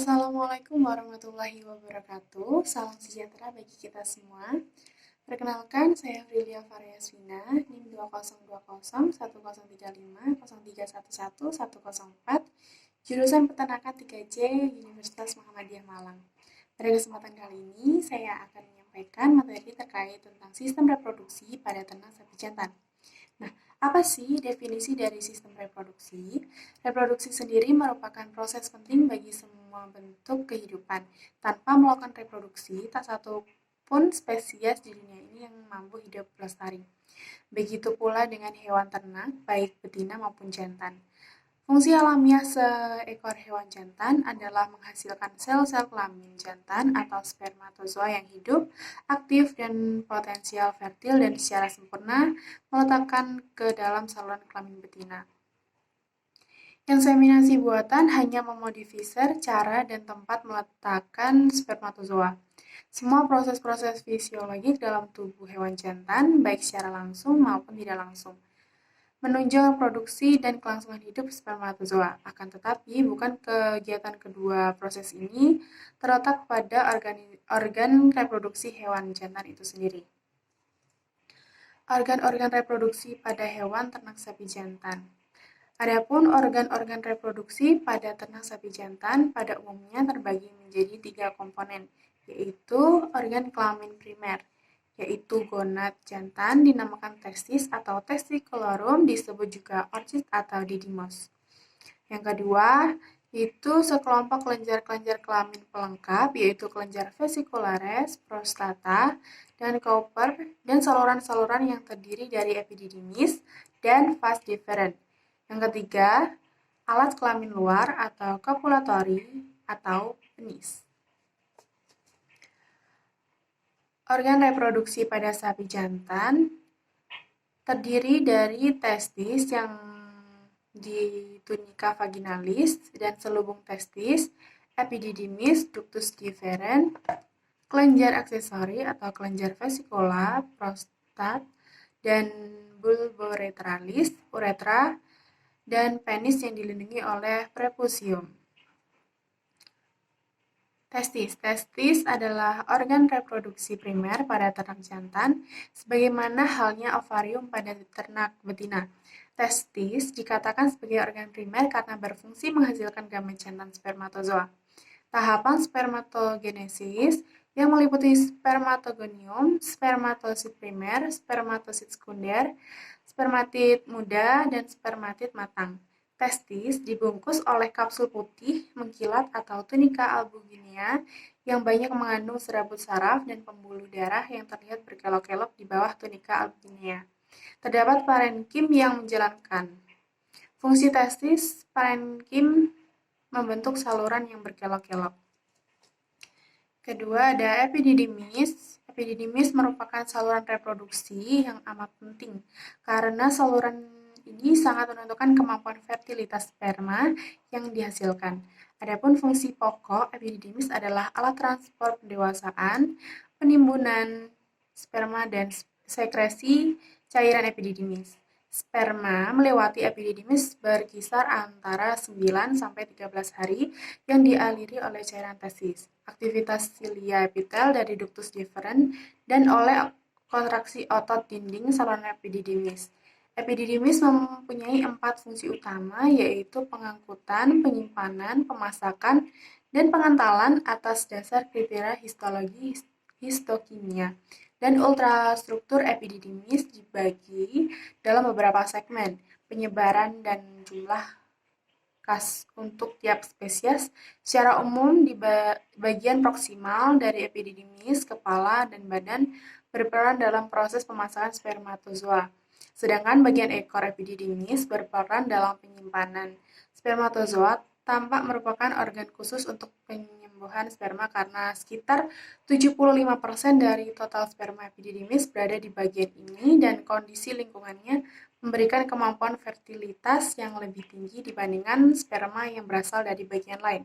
Assalamualaikum warahmatullahi wabarakatuh. Salam sejahtera bagi kita semua. Perkenalkan, saya Frilia Variaswina, NIM 202010350311 jurusan Peternakan 3C Universitas Muhammadiyah Malang. Pada kesempatan kali ini, saya akan menyampaikan materi terkait tentang sistem reproduksi pada ternak sapi jantan. Nah, apa sih definisi dari sistem reproduksi? Reproduksi sendiri merupakan proses penting bagi semua bentuk kehidupan. Tanpa melakukan reproduksi, tak satu pun spesies di dunia ini yang mampu hidup lestari. Begitu pula dengan hewan ternak, baik betina maupun jantan. Fungsi alamiah seekor hewan jantan adalah menghasilkan sel-sel kelamin jantan atau spermatozoa yang hidup, aktif, dan potensial fertil dan secara sempurna meletakkan ke dalam saluran kelamin betina. Inseminasi buatan hanya memodifikasi cara dan tempat meletakkan spermatozoa. Semua proses-proses fisiologis dalam tubuh hewan jantan, baik secara langsung maupun tidak langsung, menunjang produksi dan kelangsungan hidup spermatozoa. Akan tetapi, bukan kegiatan kedua proses ini terletak pada organ reproduksi hewan jantan itu sendiri. Organ-organ reproduksi pada hewan ternak sapi jantan. Adapun organ-organ reproduksi pada ternak sapi jantan pada umumnya terbagi menjadi 3 komponen, yaitu organ kelamin primer, yaitu gonad jantan dinamakan testis atau testiculorum, disebut juga orchid atau didymos. Yang kedua, itu sekelompok kelenjar-kelenjar kelamin pelengkap, yaitu kelenjar vesiculares, prostata, dan Cowper, dan saluran-saluran yang terdiri dari epididymis dan vas deferens. Yang ketiga, alat kelamin luar atau copulatory atau penis. Organ reproduksi pada sapi jantan terdiri dari testis yang di tunica vaginalis dan selubung testis, epididymis, ductus deferens, kelenjar aksesori atau kelenjar vesikula, prostat, dan bulboreteralis, uretra, dan penis yang dilindungi oleh prepucium. Testis adalah organ reproduksi primer pada ternak jantan, sebagaimana halnya ovarium pada ternak betina. Testis dikatakan sebagai organ primer karena berfungsi menghasilkan gamet jantan spermatozoa. Tahapan spermatogenesis yang meliputi spermatogonium, spermatosit primer, spermatosit sekunder, spermatid muda, dan spermatid matang. Testis dibungkus oleh kapsul putih mengkilat atau tunica albuginea yang banyak mengandung serabut saraf dan pembuluh darah yang terlihat berkelok-kelok di bawah tunica albuginea. Terdapat parenkim yang menjalankan fungsi testis. Parenkim membentuk saluran yang berkelok-kelok. Kedua, ada epididymis. Epididymis merupakan saluran reproduksi yang amat penting karena saluran ini sangat menentukan kemampuan fertilitas sperma yang dihasilkan. Adapun fungsi pokok epididymis adalah alat transport pendewasaan, penimbunan sperma, dan sekresi cairan epididymis. Sperma melewati epididymis berkisar antara 9-13 hari yang dialiri oleh cairan testis, aktivitas silia epitel dari ductus deferens, dan oleh kontraksi otot dinding saluran epididymis. Epididymis mempunyai 4 fungsi utama, yaitu pengangkutan, penyimpanan, pemasakan, dan pengentalan atas dasar kriteria histologi histokimia. Dan ultrastruktur epididymis dibagi dalam beberapa segmen, penyebaran dan jumlah khas untuk tiap spesies. Secara umum, di bagian proksimal dari epididymis, kepala dan badan berperan dalam proses pemasakan spermatozoa. Sedangkan bagian ekor epididymis berperan dalam penyimpanan spermatozoa. Tampak merupakan organ khusus untuk penyembuhan sperma karena sekitar 75% dari total sperma epididymis berada di bagian ini dan kondisi lingkungannya memberikan kemampuan fertilitas yang lebih tinggi dibandingkan sperma yang berasal dari bagian lain.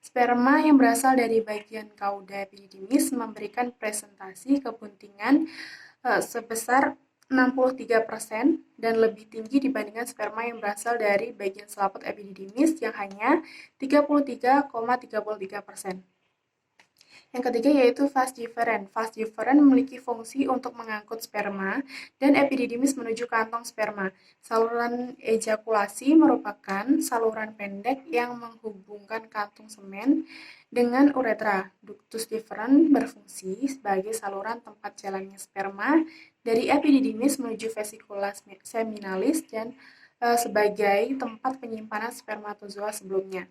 Sperma yang berasal dari bagian cauda epididymis memberikan presentasi kebuntingan sebesar 63% dan lebih tinggi dibandingkan sperma yang berasal dari bagian selaput epididymis yang hanya 33,33%. Yang ketiga yaitu vas deferens. Vas deferens memiliki fungsi untuk mengangkut sperma dan epididymis menuju kantong sperma. Saluran ejakulasi merupakan saluran pendek yang menghubungkan kantung semen dengan uretra. Ductus deferens berfungsi sebagai saluran tempat jalannya sperma dari epididymis menuju vesicula seminalis dan sebagai tempat penyimpanan spermatozoa sebelumnya.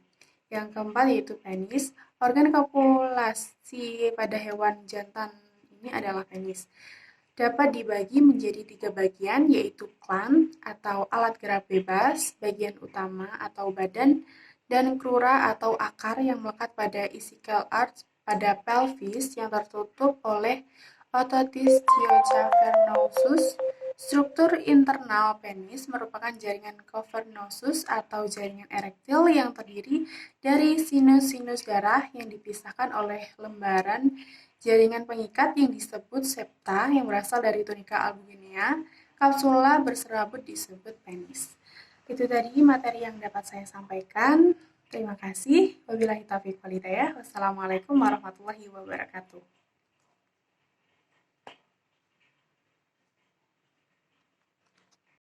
Yang keempat yaitu penis. Organ kopulasi pada hewan jantan ini adalah penis. Dapat dibagi menjadi 3 bagian, yaitu gland atau alat gerak bebas, bagian utama atau badan, dan crura atau akar yang melekat pada ischial arch pada pelvis yang tertutup oleh ototis cavernosus. Struktur internal penis merupakan jaringan cavernosus atau jaringan erektil yang terdiri dari sinus-sinus darah yang dipisahkan oleh lembaran jaringan pengikat yang disebut septa yang berasal dari tunika albuginea. Kapsula berserabut disebut penis. Itu tadi materi yang dapat saya sampaikan. Terima kasih. Wabillahi taufiq wal hidayah. Wassalamualaikum warahmatullahi wabarakatuh.